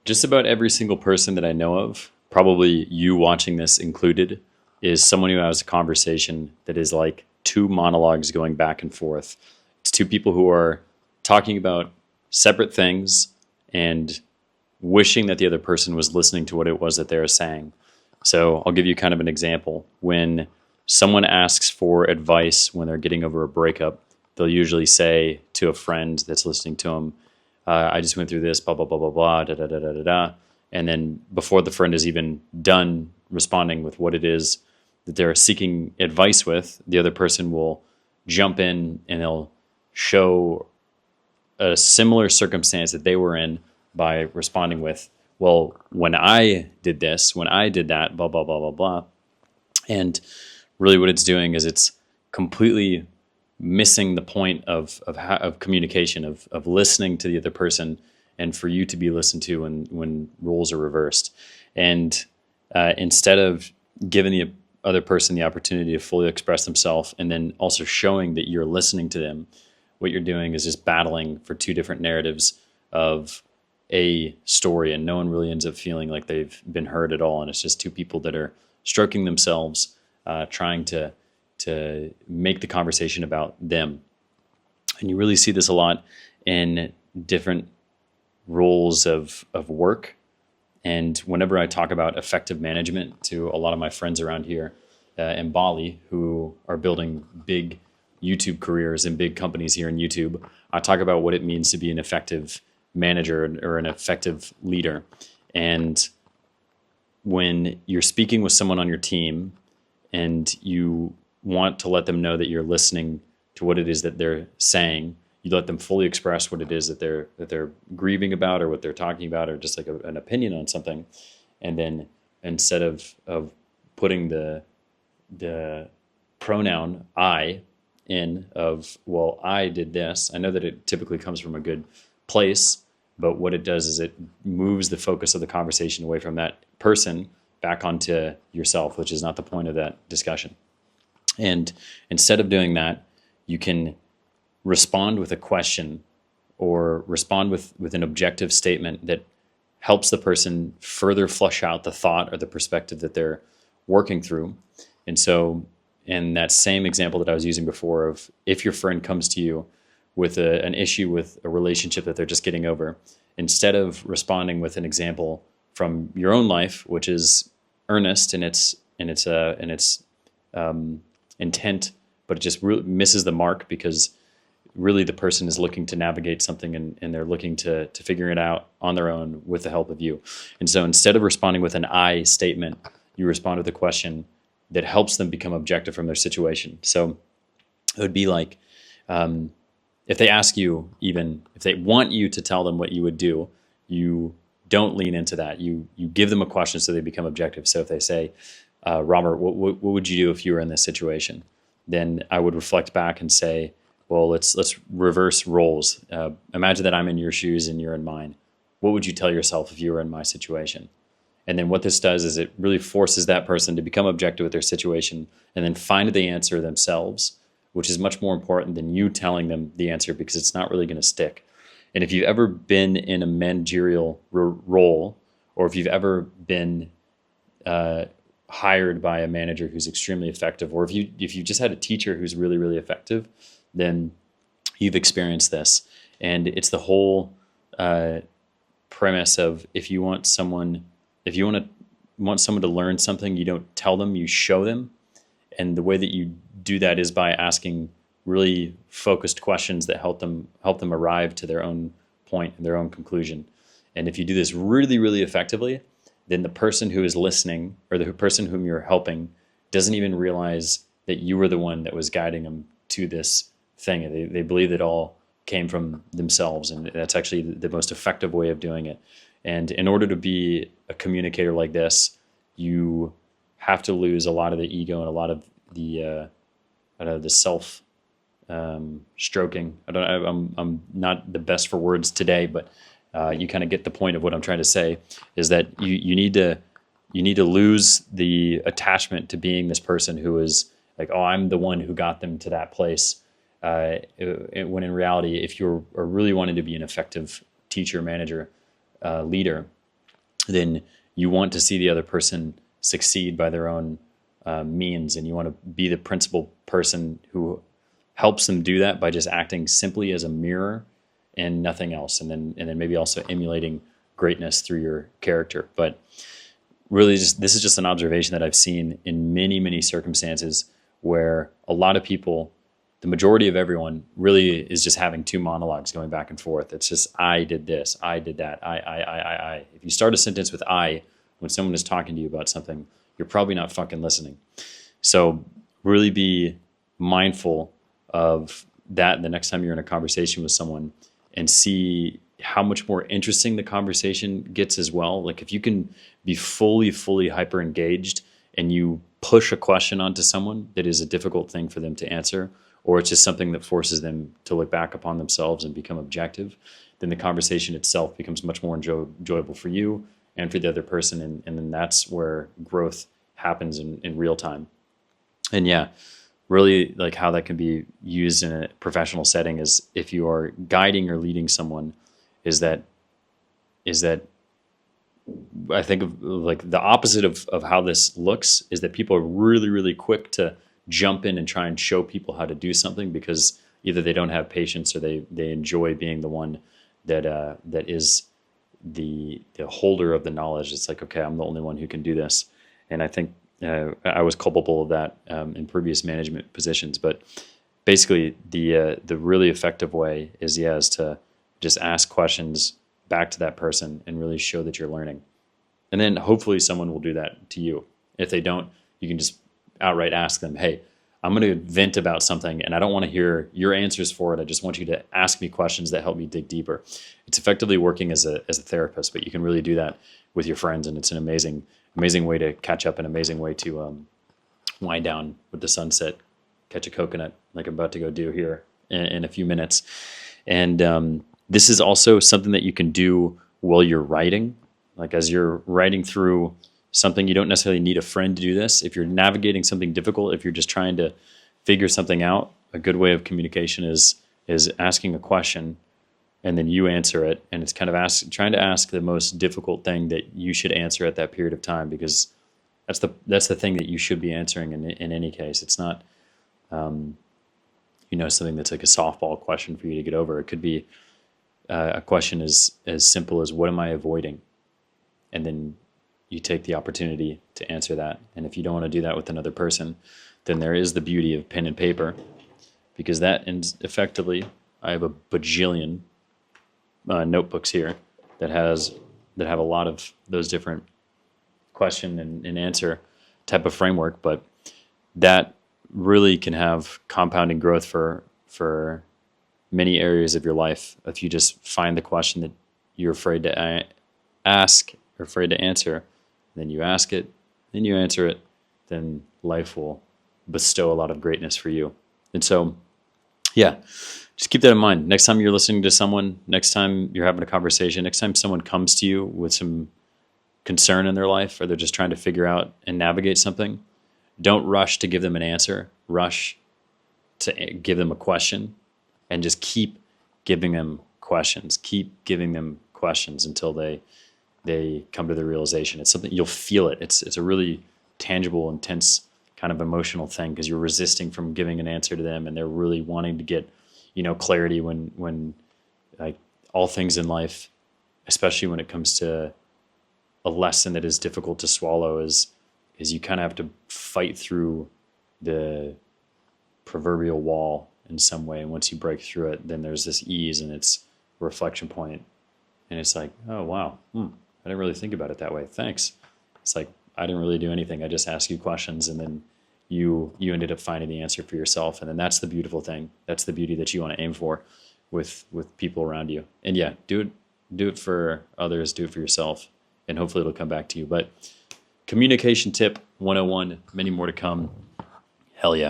Just about every single person that I know of, probably you watching this included, is someone who has a conversation that is like two monologues going back and forth. It's two people who are talking about separate things and wishing that the other person was listening to what it was that they were saying. So I'll give you kind of an example. When someone asks for advice when they're getting over a breakup, they'll usually say to a friend that's listening to them, I just went through this, blah, blah, blah, blah, blah, da, da, da, da, da, da. And then before the friend is even done responding with what it is that they're seeking advice with, the other person will jump in and they'll show a similar circumstance that they were in by responding with, well, when I did this, when I did that, blah, blah, blah, blah, blah. And really what it's doing is it's completely missing the point of communication, of listening to the other person, and for you to be listened to when roles are reversed. And instead of giving the other person the opportunity to fully express themselves and then also showing that you're listening to them, what you're doing is just battling for two different narratives of a story, and no one really ends up feeling like they've been heard at all. And it's just two people that are stroking themselves, trying to make the conversation about them. And you really see this a lot in different roles of work. And whenever I talk about effective management to a lot of my friends around here in Bali who are building big YouTube careers in big companies here in YouTube, I talk about what it means to be an effective manager or an effective leader. And when you're speaking with someone on your team and you want to let them know that you're listening to what it is that they're saying, you let them fully express what it is that they're grieving about or what they're talking about, or just like an opinion on something. And then instead of putting the pronoun I in of, well, I did this, I know that it typically comes from a good place, but what it does is it moves the focus of the conversation away from that person back onto yourself, which is not the point of that discussion. And instead of doing that, you can respond with a question or respond with an objective statement that helps the person further flush out the thought or the perspective that they're working through. And so in that same example that I was using before of if your friend comes to you with an issue with a relationship that they're just getting over, instead of responding with an example from your own life, which is earnest in its intent, but it just really misses the mark because really the person is looking to navigate something and they're looking to figure it out on their own with the help of you. And so instead of responding with an I statement, you respond with a question that helps them become objective from their situation. So it would be like, if they ask you, even if they want you to tell them what you would do, you don't lean into that. You give them a question so they become objective. So if they say, Robert, what would you do if you were in this situation? Then I would reflect back and say, well, let's reverse roles. Imagine that I'm in your shoes and you're in mine. What would you tell yourself if you were in my situation? And then what this does is it really forces that person to become objective with their situation and then find the answer themselves, which is much more important than you telling them the answer because it's not really going to stick. And if you've ever been in a managerial role, or if you've ever been hired by a manager who's extremely effective, or if you just had a teacher who's really, really effective, then you've experienced this. And it's the whole premise of if you want someone to learn something, you don't tell them, you show them. And the way that you do that is by asking really focused questions that help them arrive to their own point and their own conclusion. And if you do this really, really effectively, then the person who is listening or the person whom you're helping doesn't even realize that you were the one that was guiding them to this thing. They believe it all came from themselves, and that's actually the most effective way of doing it. And in order to be a communicator like this, you have to lose a lot of the ego and a lot of the self stroking. I'm not the best for words today, but you kind of get the point of what I'm trying to say. Is that you need to lose the attachment to being this person who is like, oh, I'm the one who got them to that place. When in reality, if you're really wanting to be an effective teacher, manager, leader, then you want to see the other person succeed by their own means, and you want to be the principal person who helps them do that by just acting simply as a mirror and nothing else, and then maybe also emulating greatness through your character. But really, just this is just an observation that I've seen in many circumstances where a lot of people, the majority of everyone, really is just having two monologues going back and forth. It's just, I did this, I did that, I. If you start a sentence with I when someone is talking to you about something, you're probably not fucking listening. So really be mindful of that the next time you're in a conversation with someone, and see how much more interesting the conversation gets as well. Like if you can be fully hyper engaged and you push a question onto someone that is a difficult thing for them to answer, or it's just something that forces them to look back upon themselves and become objective, then the conversation itself becomes much more enjoyable for you and for the other person. And then that's where growth happens in real time. And yeah, really like how that can be used in a professional setting is if you are guiding or leading someone, is that I think of like the opposite of how this looks is that people are really quick to jump in and try and show people how to do something, because either they don't have patience or they enjoy being the one that is the holder of the knowledge. It's like, okay, I'm the only one who can do this. And I think I was culpable of that in previous management positions. But basically, the really effective way is to just ask questions back to that person and really show that you're learning. And then hopefully someone will do that to you. If they don't, you can just outright ask them, hey, I'm going to vent about something and I don't want to hear your answers for it. I just want you to ask me questions that help me dig deeper. It's effectively working as a therapist, but you can really do that with your friends. And it's an amazing way to catch up, an amazing way to wind down with the sunset, catch a coconut like I'm about to go do here in a few minutes. And this is also something that you can do while you're writing. Like as you're writing through something, you don't necessarily need a friend to do this. If you're navigating something difficult, if you're just trying to figure something out, a good way of communication is asking a question and then you answer it. And it's kind of trying to ask the most difficult thing that you should answer at that period of time, because that's the thing that you should be answering in any case. It's not, something that's like a softball question for you to get over. It could be a question as simple as, what am I avoiding? And then you take the opportunity to answer that. And if you don't want to do that with another person, then there is the beauty of pen and paper, because that ends effectively, I have a bajillion notebooks here that have a lot of those different question and answer type of framework, but that really can have compounding growth for many areas of your life if you just find the question that you're afraid to ask or afraid to answer, then you ask it, then you answer it, then life will bestow a lot of greatness for you. And so, yeah, just keep that in mind. Next time you're listening to someone, next time you're having a conversation, next time someone comes to you with some concern in their life, or they're just trying to figure out and navigate something, don't rush to give them an answer. Rush to give them a question, and just keep giving them questions. Keep giving them questions until they come to the realization. It's something you'll feel it. It's a really tangible, intense kind of emotional thing, because you're resisting from giving an answer to them, and they're really wanting to get, clarity when like all things in life, especially when it comes to a lesson that is difficult to swallow, is you kind of have to fight through the proverbial wall in some way. And once you break through it, then there's this ease and it's a reflection point. And it's like, oh, wow. I didn't really think about it that way. Thanks. It's like, I didn't really do anything. I just asked you questions, and then you ended up finding the answer for yourself. And then that's the beautiful thing. That's the beauty that you want to aim for with people around you. And yeah, do it for others, do it for yourself, and hopefully it'll come back to you. But communication tip 101, many more to come. Hell yeah.